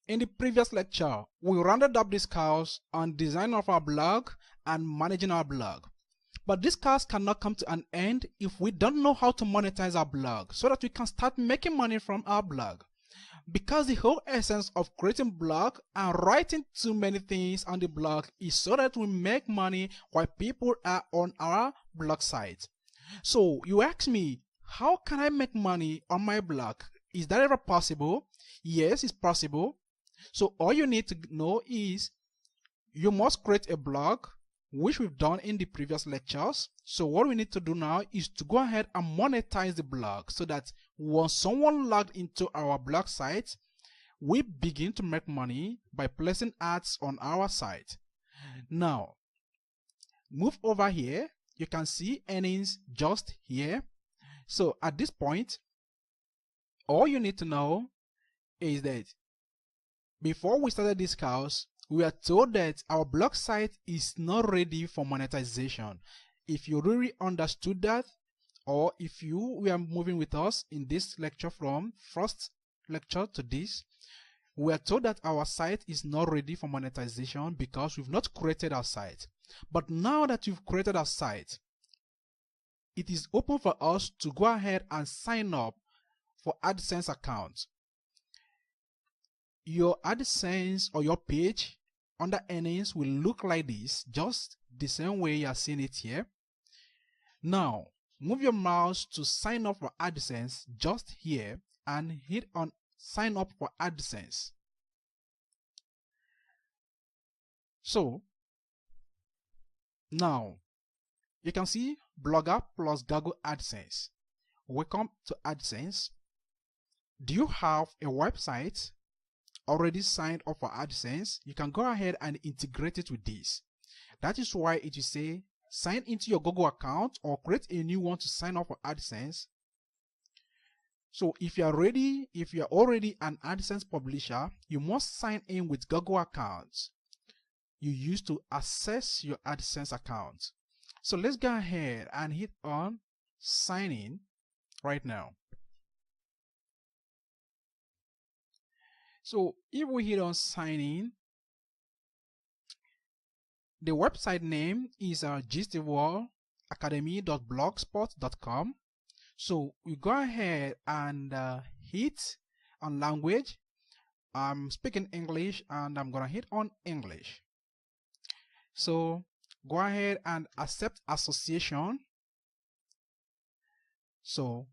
In the previous lecture, we rounded up this course on design of our blog and managing our blog. But this course cannot come to an end if we don't know how to monetize our blog so that we can start making money from our blog. Because the whole essence of creating blog and writing too many things on the blog is so that we make money while people are on our blog site. So you ask me, how can I make money on my blog? Is that ever possible? Yes, it's possible. So all you need to know is you must create a blog, which we've done in the previous lectures. So what we need to do now is to go ahead and monetize the blog so that once someone logged into our blog site, we begin to make money by placing ads on our site. Now, move over here. You can see earnings just here. So at this point, all you need to know is that before we started this course, we are told that our blog site is not ready for monetization. If you really understood that, or if you were moving with us in this lecture from first lecture to this, we are told that our site is not ready for monetization because we've not created our site. But now that you've created our site, it is open for us to go ahead and sign up for AdSense account. Your AdSense or your page under earnings will look like this, just the same way you are seeing it here. Now, move your mouse to sign up for AdSense just here and hit on sign up for AdSense. So, now, you can see Blogger plus Google AdSense. Welcome to AdSense. Do you have a website already signed up for AdSense? You can go ahead and integrate it with this. That is why it will say sign into your Google account or create a new one to sign up for AdSense. So if you are already an AdSense publisher, you must sign in with Google accounts you use to access your AdSense account. So let's go ahead and hit on sign in right now. So if we hit on sign in, the website name is gistworldacademy.blogspot.com. So we go ahead and hit on language. I'm speaking English and I'm gonna hit on English. So go ahead and accept association. So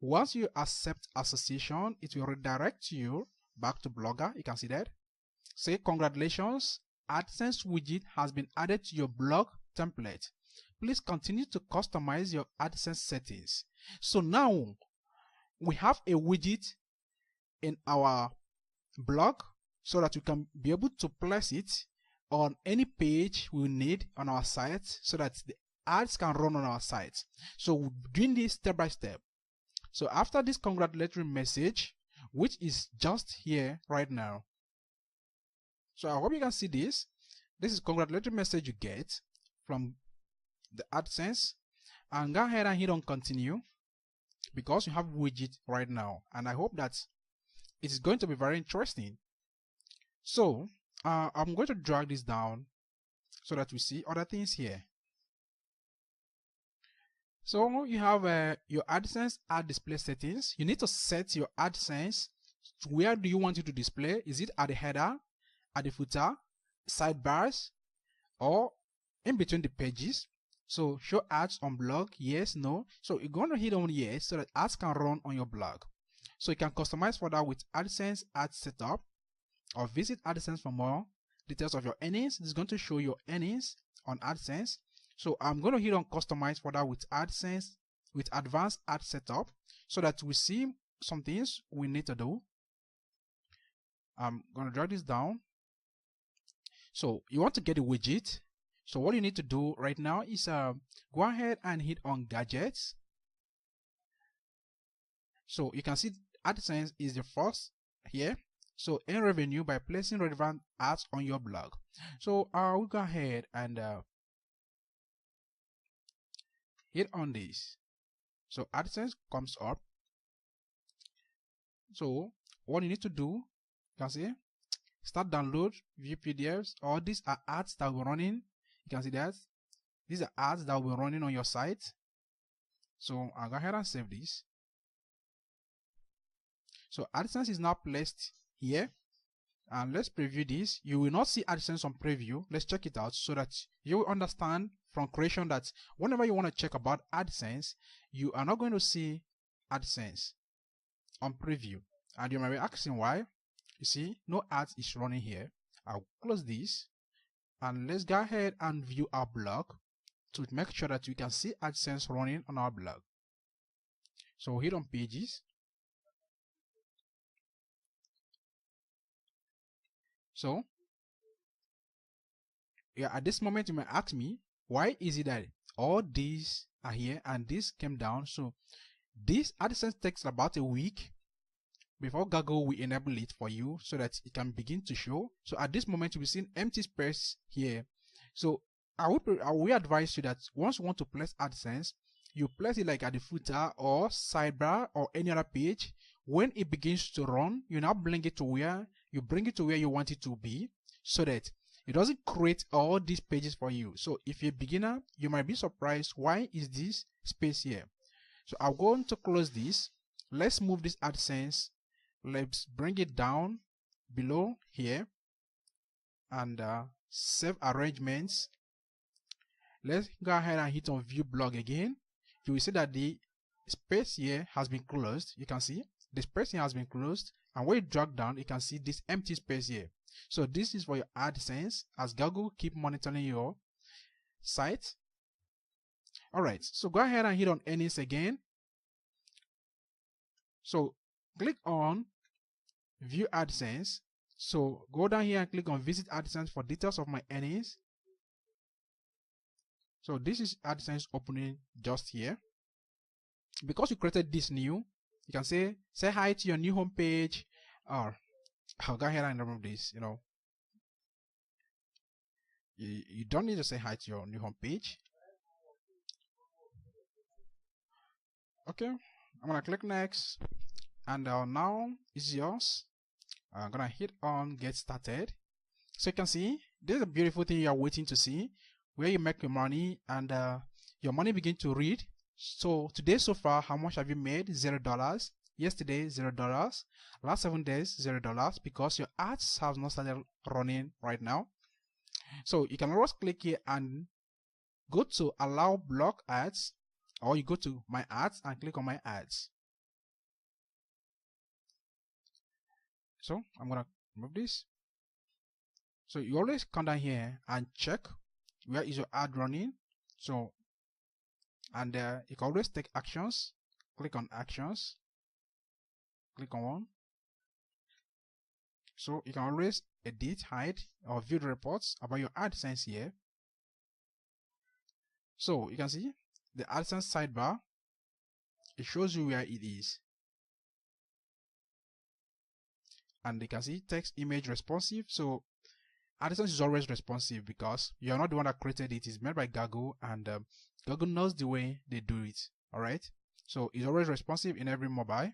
once you accept association, it will redirect you back to Blogger. You can see that. Say congratulations, AdSense widget has been added to your blog template. Please continue to customize your AdSense settings. So now we have a widget in our blog so that we can be able to place it on any page we need on our site so that the ads can run on our site. So we're doing this step by step. So after this congratulatory message, which is just here right now. So I hope you can see this. This is congratulatory message you get from the AdSense. And go ahead and hit on continue because you have widget right now. And I hope that it is going to be very interesting. So I'm going to drag this down so that we see other things here. So you have your AdSense ad display settings. You need to set your AdSense to where do you want it to display. Is it at the header, at the footer, sidebars, or in between the pages? So show ads on blog, yes, no. So you're going to hit on yes so that ads can run on your blog. So you can customize for that with AdSense ad setup, or visit AdSense for more details of your earnings. This is going to show your earnings on AdSense. So I'm going to hit on customize for that with AdSense with advanced ad setup so that we see some things we need to do. I'm going to drag this down. So you want to get a widget. So what you need to do right now is go ahead and hit on gadgets. So you can see AdSense is the first here. So earn revenue by placing relevant ads on your blog. So we'll go ahead and hit on this. So AdSense comes up. So what you need to do can see start download, view PDFs. All these are ads that we're running. You can see that these are ads that will be running on your site. So I'll go ahead and save this. So AdSense is now placed here, and let's preview this. You will not see AdSense on preview. Let's check it out so that you will understand from creation that whenever you want to check about AdSense, you are not going to see AdSense on preview. And you might be asking why. You see, no ads is running here. I'll close this, and let's go ahead and view our blog to make sure that we can see AdSense running on our blog. So hit on pages. So yeah, at this moment you may ask me, why is it that all these are here and this came down? So this AdSense takes about a week before Google will enable it for you so that it can begin to show. So at this moment you'll be seeing empty space here. So I will advise you that once you want to place AdSense, you place it like at the footer or sidebar or any other page. When it begins to run, you now bring it to where you want it to be, so that it doesn't create all these pages for you. So if you're a beginner, you might be surprised, why is this space here? So I'm going to close this. Let's move this AdSense. Let's bring it down below here and save arrangements. Let's go ahead and hit on view blog again. You will see that the space here has been closed. You can see the space here has been closed, and when you drag down, you can see this empty space here. So this is for your AdSense as Google keep monitoring your site. Alright, so go ahead and hit on earnings again. So click on view AdSense. So go down here and click on visit AdSense for details of my earnings. So this is AdSense opening just here. Because you created this new, you can say hi to your new homepage, or I'll go ahead and remove this. You don't need to say hi to your new homepage. Okay, I'm gonna click next, and now it's yours. I'm gonna hit on get started. So you can see this is a beautiful thing you are waiting to see, where you make your money and your money begin to read. So today so far, how much have you made? $0. Yesterday, $0. Last 7 days, $0, because your ads have not started running right now. So you can always click here and go to allow block ads, or you go to my ads and click on my ads. So I'm gonna remove this. So you always come down here and check where is your ad running. So and you can always take actions. Click on actions, click on one. So you can always edit, hide, or view the reports about your AdSense here. So you can see the AdSense sidebar. It shows you where it is, and you can see text, image, responsive. So AdSense is always responsive because you're not the one that created it. It's made by Google, and Google knows the way they do it. Alright, so it's always responsive in every mobile.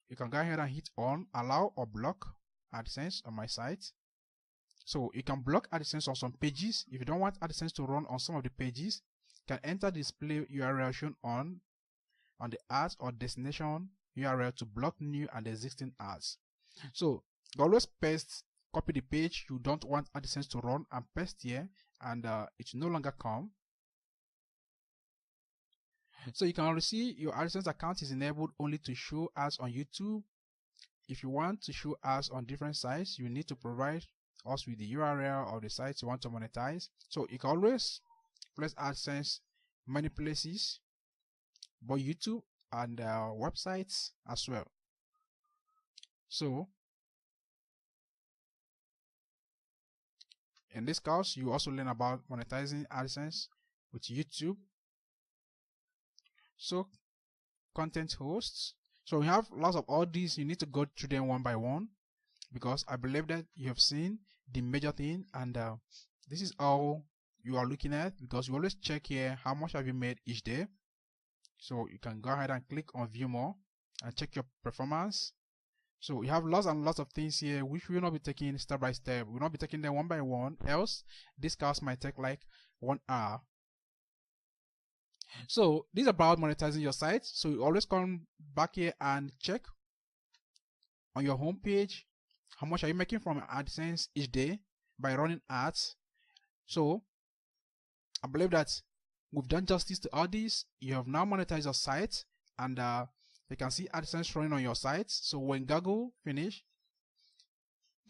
You can go ahead and hit on allow or block AdSense on my site. So you can block AdSense on some pages. If you don't want AdSense to run on some of the pages, you can enter display URL shown on the ads or destination URL to block new and existing ads. So you always copy the page you don't want AdSense to run and paste here, and it will no longer come. So you can already see your AdSense account is enabled only to show ads on YouTube. If you want to show ads on different sites, you need to provide us with the URL of the sites you want to monetize. So you can always place AdSense many places, both YouTube and websites as well. So in this course, you also learn about monetizing AdSense with YouTube. So content hosts. So we have lots of all these. You need to go through them one by one, because I believe that you have seen the major thing, and this is all you are looking at, because you always check here how much have you made each day. So you can go ahead and click on view more and check your performance. So we have lots and lots of things here which we will not be taking step by step. We will not be taking them one by one, else this class might take like 1 hour. So this is about monetizing your site. So you always come back here and check on your home page how much are you making from AdSense each day by running ads. So I believe that we've done justice to all this. You have now monetized your site, and you can see AdSense running on your site. So when Google finish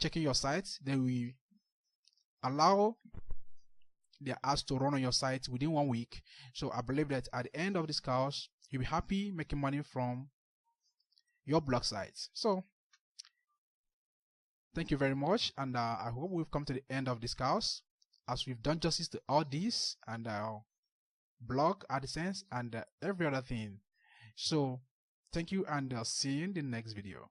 checking your site, they will allow their ads to run on your site within 1 week. So I believe that at the end of this course, you'll be happy making money from your blog site. So thank you very much, and I hope we've come to the end of this course, as we've done justice to all this and blog, AdSense, and every other thing. So thank you, and I'll see you in the next video.